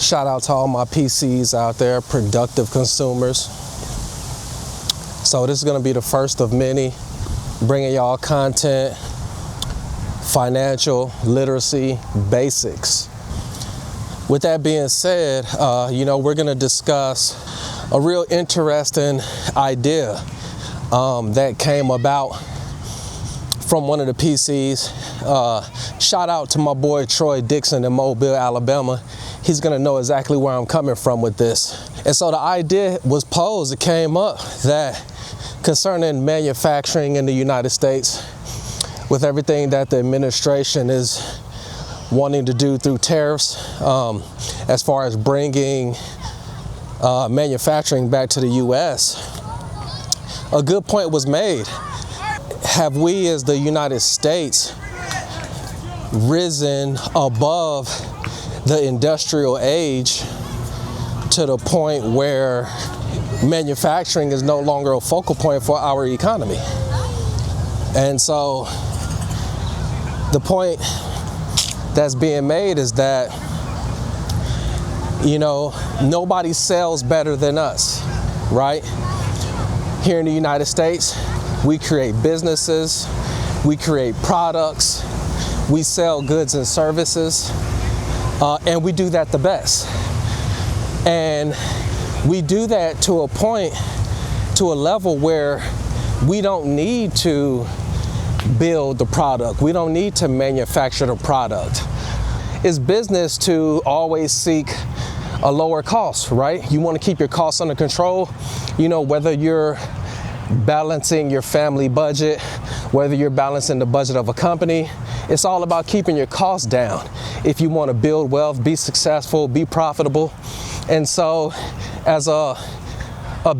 Shout out to all my PCs out there, productive consumers. So this is going to be the first of many, bringing y'all content, financial literacy basics. With that being said, we're going to discuss a real interesting idea that came about from one of the PCs. Shout out to my boy Troy Dixon in Mobile, Alabama. He's going to know exactly where I'm coming from with this. And so the idea was posed, it came up that concerning manufacturing in the United States, with everything that the administration is wanting to do through tariffs, as far as bringing manufacturing back to the U.S., a good point was made. Have we as the United States risen above the industrial age to the point where manufacturing is no longer a focal point for our economy? And so the point that's being made is that, nobody sells better than us, right? Here in the United States, we create businesses, we create products, we sell goods and services, and we do that the best. And we do that to a point, to a level where we don't need to build the product. We don't need to manufacture the product. It's business to always seek a lower cost, right? You want to keep your costs under control, whether you're balancing your family budget, whether you're balancing the budget of a company. It's all about keeping your costs down if you want to build wealth, be successful, be profitable. And so as a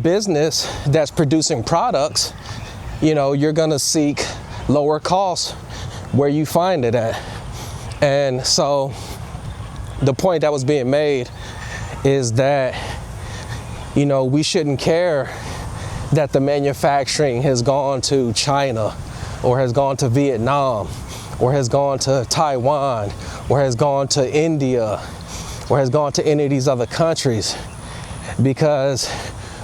business that's producing products, you're going to seek lower costs where you find it at. And so the point that was being made is that, we shouldn't care that the manufacturing has gone to China or has gone to Vietnam or has gone to Taiwan or has gone to India or has gone to any of these other countries, because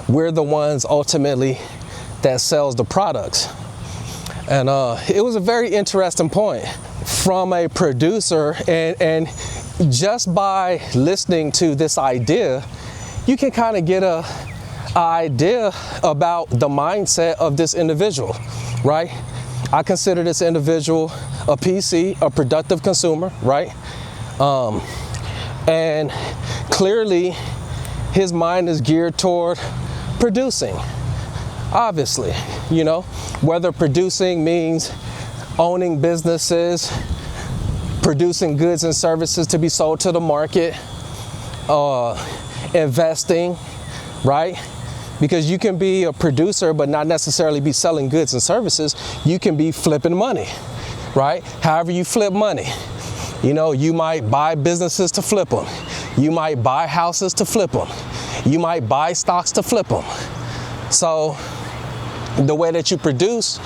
we're the ones ultimately that sells the products. And it was a very interesting point from a producer, and just by listening to this idea, you can kind of get an idea about the mindset of this individual, right? I consider this individual a PC, a productive consumer, right? And clearly his mind is geared toward producing, obviously, whether producing means owning businesses, producing goods and services to be sold to the market, investing, right? Because you can be a producer but not necessarily be selling goods and services. You can be flipping money, right? However you flip money. You might buy businesses to flip them. You might buy houses to flip them. You might buy stocks to flip them. So the way that you produce,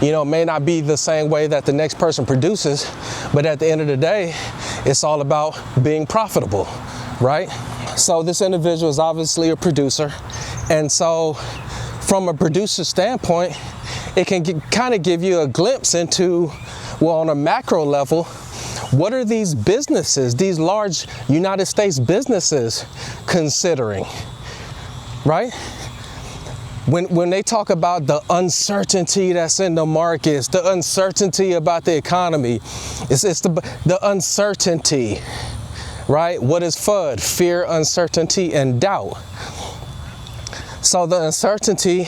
may not be the same way that the next person produces, but at the end of the day, it's all about being profitable, right? So this individual is obviously a producer. And so from a producer standpoint, it can kind of give you a glimpse into, on a macro level, what are these businesses, these large United States businesses considering, right? When they talk about the uncertainty that's in the markets, the uncertainty about the economy, it's the uncertainty, right? What is FUD? Fear, uncertainty, and doubt. So the uncertainty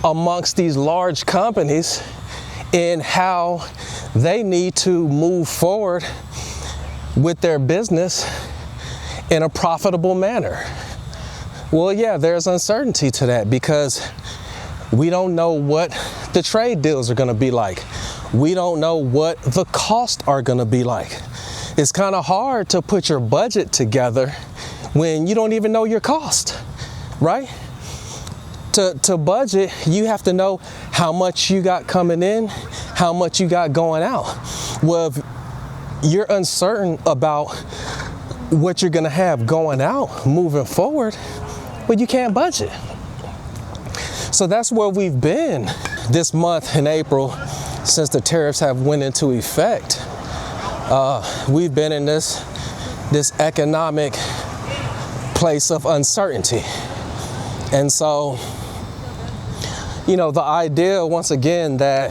amongst these large companies in how they need to move forward with their business in a profitable manner. Well, yeah, there's uncertainty to that because we don't know what the trade deals are going to be like. We don't know what the costs are going to be like. It's kind of hard to put your budget together when you don't even know your cost, right? To budget, you have to know how much you got coming in, how much you got going out. Well, if you're uncertain about what you're gonna have going out, moving forward, but you can't budget. So that's where we've been this month in April since the tariffs have went into effect. We've been in this economic place of uncertainty. And so, the idea, once again, that,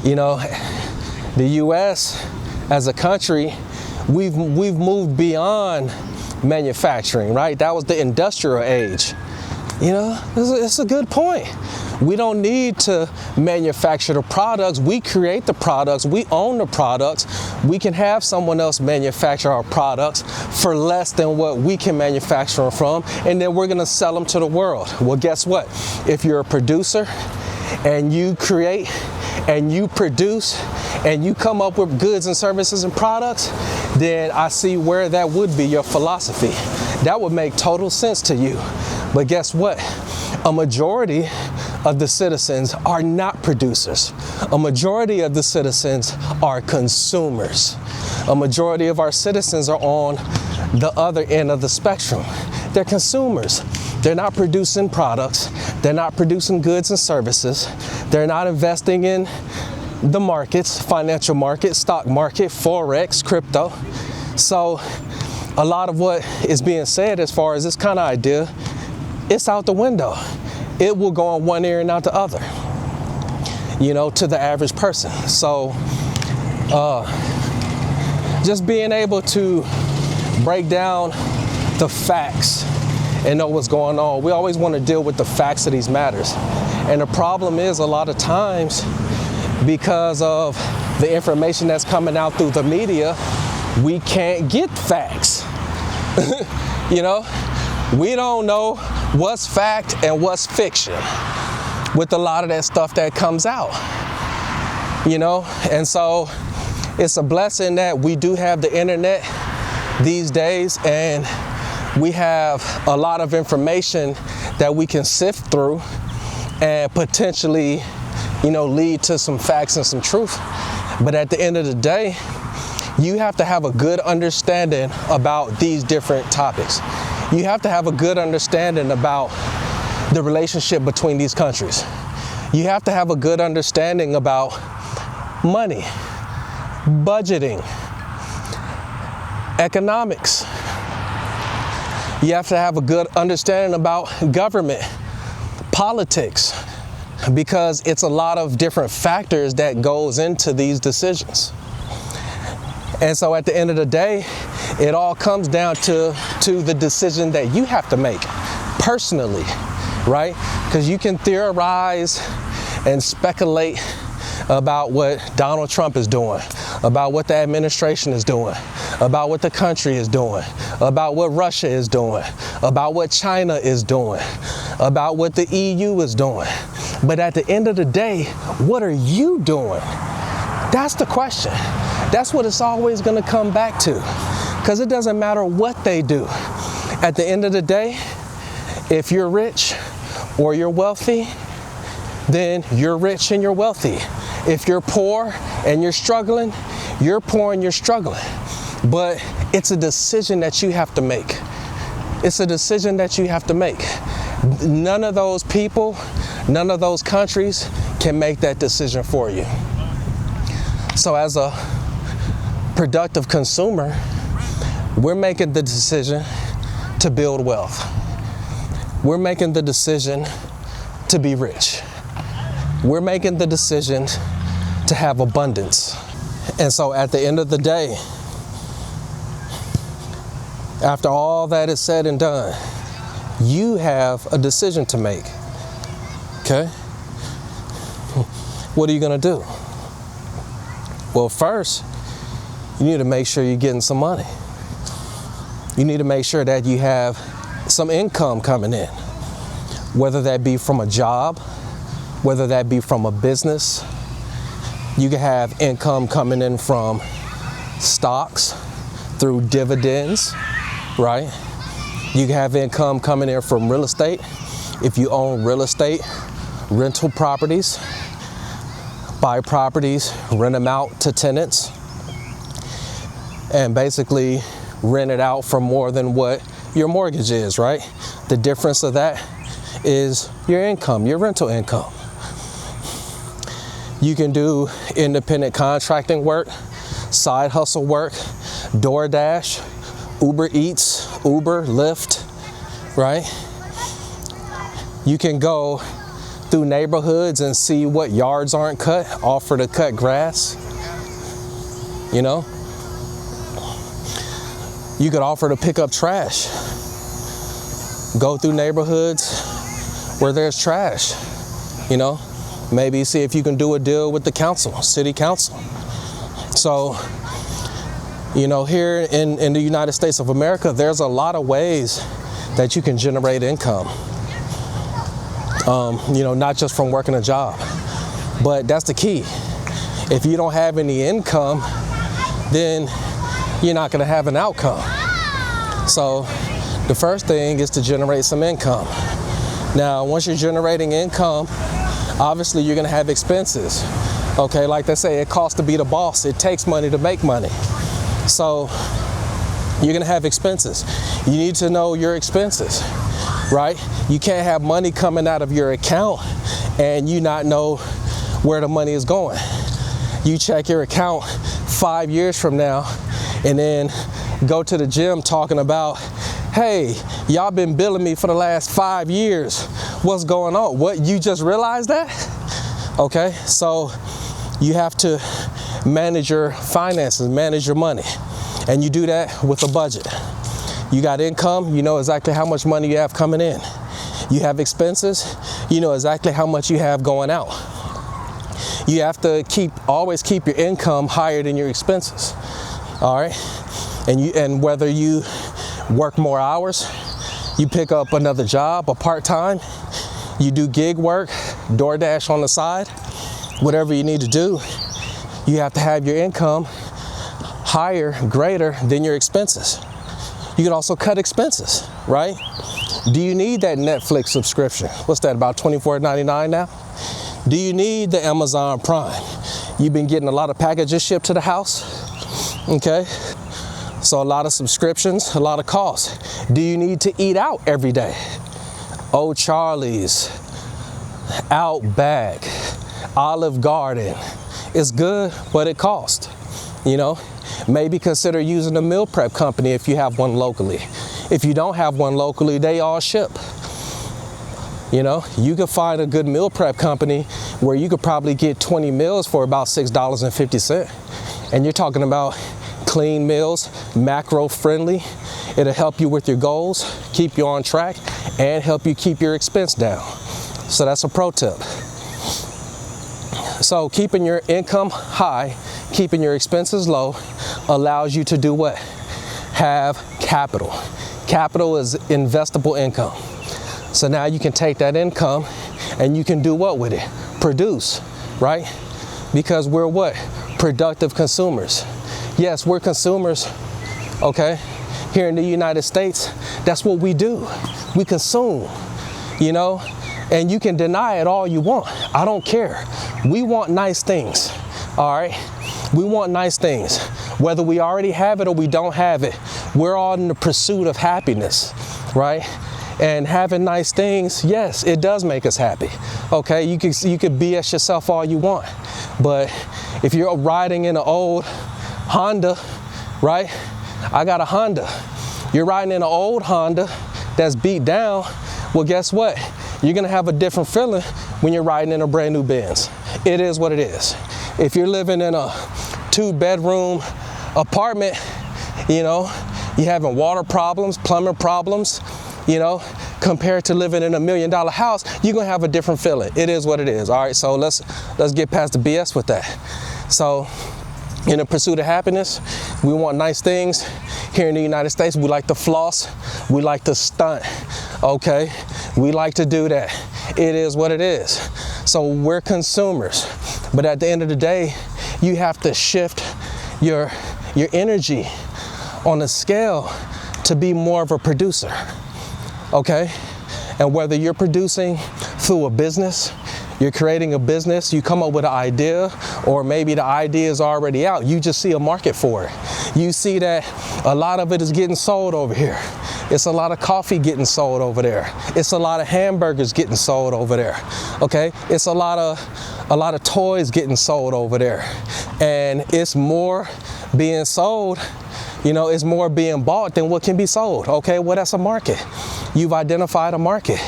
the U.S. as a country, we've moved beyond manufacturing, right? That was the industrial age. It's a good point. We don't need to manufacture the products. We create the products. We own the products. We can have someone else manufacture our products for less than what we can manufacture them from, and then we're going to sell them to the world. Well, guess what? If you're a producer and you create and you produce and you come up with goods and services and products, then I see where that would be your philosophy. That would make total sense to you. But guess what? A majority of the citizens are not producers. A majority of the citizens are consumers. A majority of our citizens are on the other end of the spectrum. They're consumers. They're not producing products. They're not producing goods and services. They're not investing in the markets, financial market, stock market, Forex, crypto. So a lot of what is being said as far as this kind of idea, it's out the window. It will go on one ear and out the other, to the average person. So just being able to break down the facts and know what's going on. We always want to deal with the facts of these matters. And the problem is a lot of times, because of the information that's coming out through the media, we can't get facts. We don't know what's fact and what's fiction with a lot of that stuff that comes out, and so it's a blessing that we do have the internet these days, and we have a lot of information that we can sift through and potentially, lead to some facts and some truth. But at the end of the day, you have to have a good understanding about these different topics. You have to have a good understanding about the relationship between these countries. You have to have a good understanding about money, budgeting, economics. You have to have a good understanding about government, politics, because it's a lot of different factors that goes into these decisions. And so at the end of the day, it all comes down to the decision that you have to make personally, right? Because you can theorize and speculate about what Donald Trump is doing, about what the administration is doing, about what the country is doing, about what Russia is doing, about what China is doing, about what the EU is doing. But at the end of the day, what are you doing? That's the question. That's what it's always going to come back to, because it doesn't matter what they do. At the end of the day, if you're rich or you're wealthy, then you're rich and you're wealthy. If you're poor and you're struggling, you're poor and you're struggling. But it's a decision that you have to make. It's a decision that you have to make. None of those people, none of those countries can make that decision for you. So as a productive consumer, we're making the decision to build wealth. We're making the decision to be rich. We're making the decision to have abundance. And so at the end of the day, after all that is said and done, you have a decision to make. Okay? What are you going to do? Well, first, you need to make sure you're getting some money. You need to make sure that you have some income coming in, whether that be from a job, whether that be from a business. You can have income coming in from stocks, through dividends, right? You can have income coming in from real estate. If you own real estate, rental properties, buy properties, rent them out to tenants, and basically rent it out for more than what your mortgage is, right? The difference of that is your income, your rental income. You can do independent contracting work, side hustle work, DoorDash, Uber Eats, Uber, Lyft, right? You can go through neighborhoods and see what yards aren't cut, offer to cut grass, you know? You could offer to pick up trash. Go through neighborhoods where there's trash, you know? Maybe see if you can do a deal with the council, city council. So, you know, here in the United States of America, there's a lot of ways that you can generate income. You know, not just from working a job, but that's the key. If you don't have any income, then you're not gonna have an outcome. So the first thing is to generate some income. Now, once you're generating income, obviously you're gonna have expenses. Okay, like they say, it costs to be the boss. It takes money to make money. So you're gonna have expenses. You need to know your expenses, right? You can't have money coming out of your account and you not know where the money is going. You check your account 5 years from now and then go to the gym talking about, hey, y'all been billing me for the last 5 years. What's going on? What, you just realized that? Okay, so you have to manage your finances, manage your money. And you do that with a budget. You got income, you know exactly how much money you have coming in. You have expenses, you know exactly how much you have going out. You have to always keep your income higher than your expenses. All right? And whether you work more hours, you pick up another job, a part-time, you do gig work, DoorDash on the side, whatever you need to do, you have to have your income higher, greater than your expenses. You can also cut expenses, right? Do you need that Netflix subscription? What's that, about $24.99 now? Do you need the Amazon Prime? You've been getting a lot of packages shipped to the house, okay? So a lot of subscriptions, a lot of costs. Do you need to eat out every day? Old Charlie's, Outback, Olive Garden. It's good, but it costs, you know? Maybe consider using a meal prep company if you have one locally. If you don't have one locally, they all ship. You know, you could find a good meal prep company where you could probably get 20 meals for about $6.50. And you're talking about clean meals, macro friendly. It'll help you with your goals, keep you on track, and help you keep your expense down. So that's a pro tip. So keeping your income high, keeping your expenses low, allows you to do what? Have capital. Capital is investable income. So now you can take that income and you can do what with it? Produce, right? Because we're what? Productive consumers. Yes, we're consumers, okay? Here in the United States, that's what we do. We consume, you know? And you can deny it all you want. I don't care. We want nice things, all right? We want nice things. Whether we already have it or we don't have it, we're all in the pursuit of happiness, right? And having nice things, yes, it does make us happy. Okay, you could BS yourself all you want, but if you're riding in an old Honda, right? I got a Honda. You're riding in an old Honda that's beat down. Well, guess what? You're gonna have a different feeling when you're riding in a brand new Benz. It is what it is. If you're living in a 2-bedroom apartment, you know, you're having water problems, plumbing problems, you know, compared to living in $1 million house, you're gonna have a different feeling. It is what it is. All right, so let's get past the BS with that. So in the pursuit of happiness, we want nice things. Here in the United States, we like to floss, we like to stunt, okay? We like to do that. It is what it is. So we're consumers, but at the end of the day, you have to shift your energy on a scale to be more of a producer, okay? And whether you're producing through a business, you're creating a business, you come up with an idea, or maybe the idea is already out, you just see a market for it. You see that A lot of it is getting sold over here. It's a lot of coffee getting sold over there. It's a lot of hamburgers getting sold over there. Okay? It's a lot of toys getting sold over there. And it's more being sold, it's more being bought than what can be sold. Okay? Well, that's a market. You've identified a market.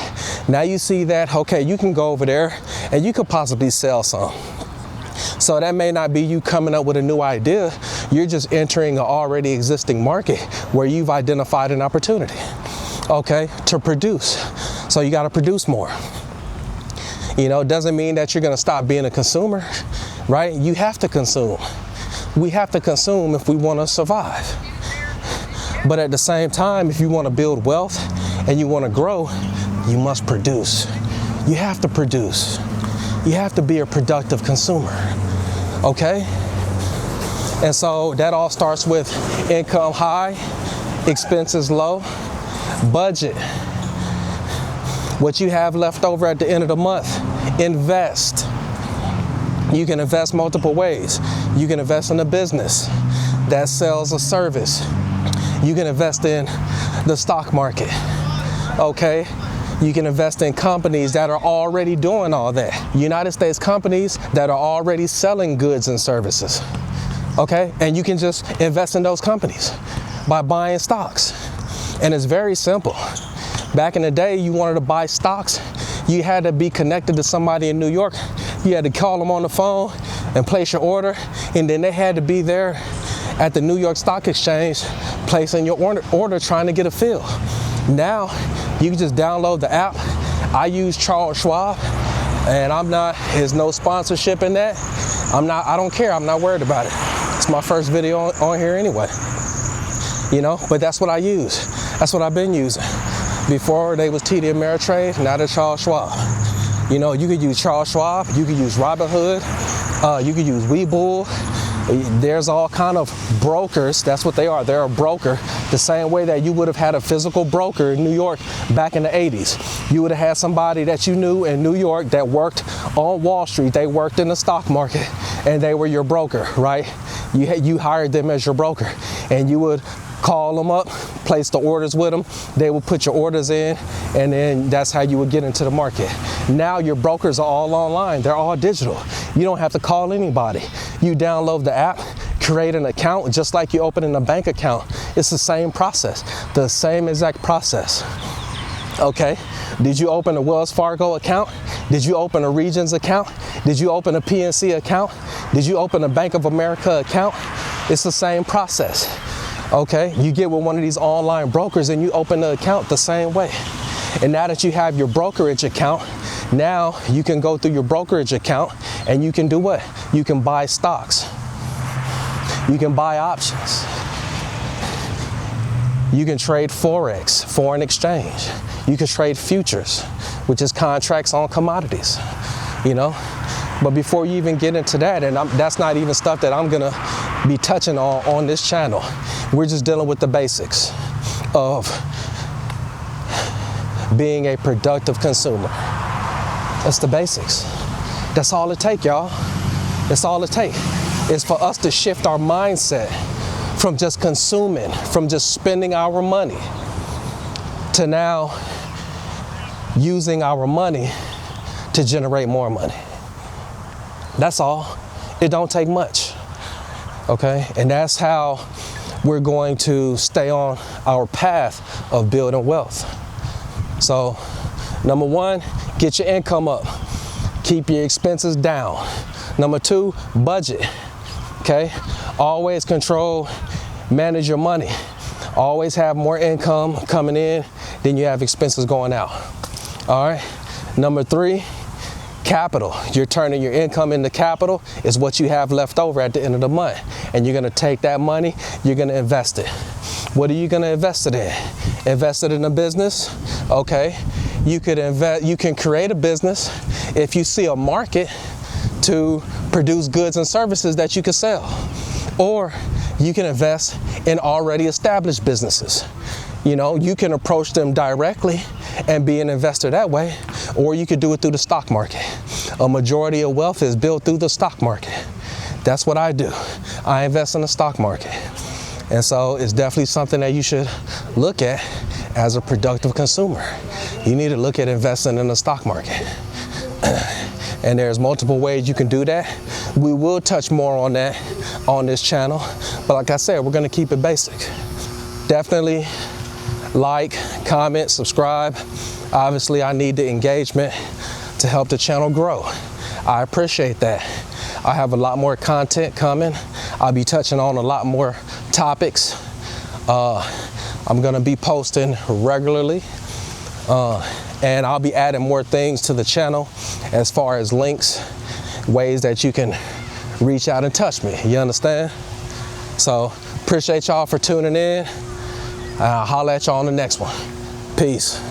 Now you see that, okay, you can go over there and you could possibly sell some. So that may not be you coming up with a new idea. You're just entering an already existing market where you've identified an opportunity, okay, to produce. So you got to produce more. It doesn't mean that you're going to stop being a consumer, right? You have to consume. We have to consume if we want to survive. But at the same time, if you want to build wealth and you want to grow, you must produce. You have to produce. You have to be a productive consumer, okay? And so that all starts with income high, expenses low, budget. What you have left over at the end of the month, invest. You can invest multiple ways. You can invest in a business that sells a service. You can invest in the stock market, okay? You can invest in companies that are already doing all that. United States companies that are already selling goods and services, okay? And you can just invest in those companies by buying stocks. And it's very simple. Back in the day, you wanted to buy stocks, you had to be connected to somebody in New York. You had to call them on the phone and place your order, and then they had to be there at the New York Stock Exchange placing your order trying to get a fill. Now, you can just download the app. I use Charles Schwab, and there's no sponsorship in that. I don't care, I'm not worried about it. It's my first video on here anyway. But that's what I use. That's what I've been using. Before they was TD Ameritrade, now they're Charles Schwab. You could use Charles Schwab, you could use Robinhood, you could use Webull. There's all kind of brokers. That's what they are. They're a broker. The same way that you would have had a physical broker in New York back in the 80s. You would have had somebody that you knew in New York that worked on Wall Street. They worked in the stock market and they were your broker, right? You hired them as your broker, and you would call them up, place the orders with them. They will put your orders in, and then that's how you would get into the market. Now your brokers are all online. They're all digital. You don't have to call anybody. You download the app, create an account, just like you opening a bank account. It's the same process, the same exact process. Okay, did you open a Wells Fargo account? Did you open a Regions account? Did you open a PNC account? Did you open a Bank of America account? It's the same process. Okay, you get with one of these online brokers and you open the account the same way. And now that you have your brokerage account, now you can go through your brokerage account and you can do what? You can buy stocks. You can buy options. You can trade Forex, foreign exchange. You can trade futures, which is contracts on commodities, But before you even get into that, and that's not even stuff that I'm gonna be touching on this channel. We're just dealing with the basics of being a productive consumer. That's the basics. That's all it takes, y'all. That's all it takes. It's for us to shift our mindset from just consuming, from just spending our money, to now using our money to generate more money. That's all. It don't take much. Okay? And that's how we're going to stay on our path of building wealth. So, number one, get your income up. Keep your expenses down. Number two, budget. Okay? Always manage your money. Always have more income coming in than you have expenses going out. All right? Number three, capital. You're turning your income into capital is what you have left over at the end of the month. And you're gonna take that money, you're gonna invest it. What are you gonna invest it in? Invest it in a business, okay? You can create a business if you see a market to produce goods and services that you can sell. Or you can invest in already established businesses. You can approach them directly and be an investor that way, or you could do it through the stock market. A majority of wealth is built through the stock market. That's what I do. I invest in the stock market. And so it's definitely something that you should look at as a productive consumer. You need to look at investing in the stock market. And there's multiple ways you can do that. We will touch more on that on this channel. But like I said, we're gonna keep it basic. Definitely like, comment, subscribe. Obviously, I need the engagement to help the channel grow. I appreciate that. I have a lot more content coming. I'll be touching on a lot more topics. I'm gonna be posting regularly. And I'll be adding more things to the channel as far as links, ways that you can reach out and touch me. You understand? So appreciate y'all for tuning in. I'll holler at y'all on the next one. Peace.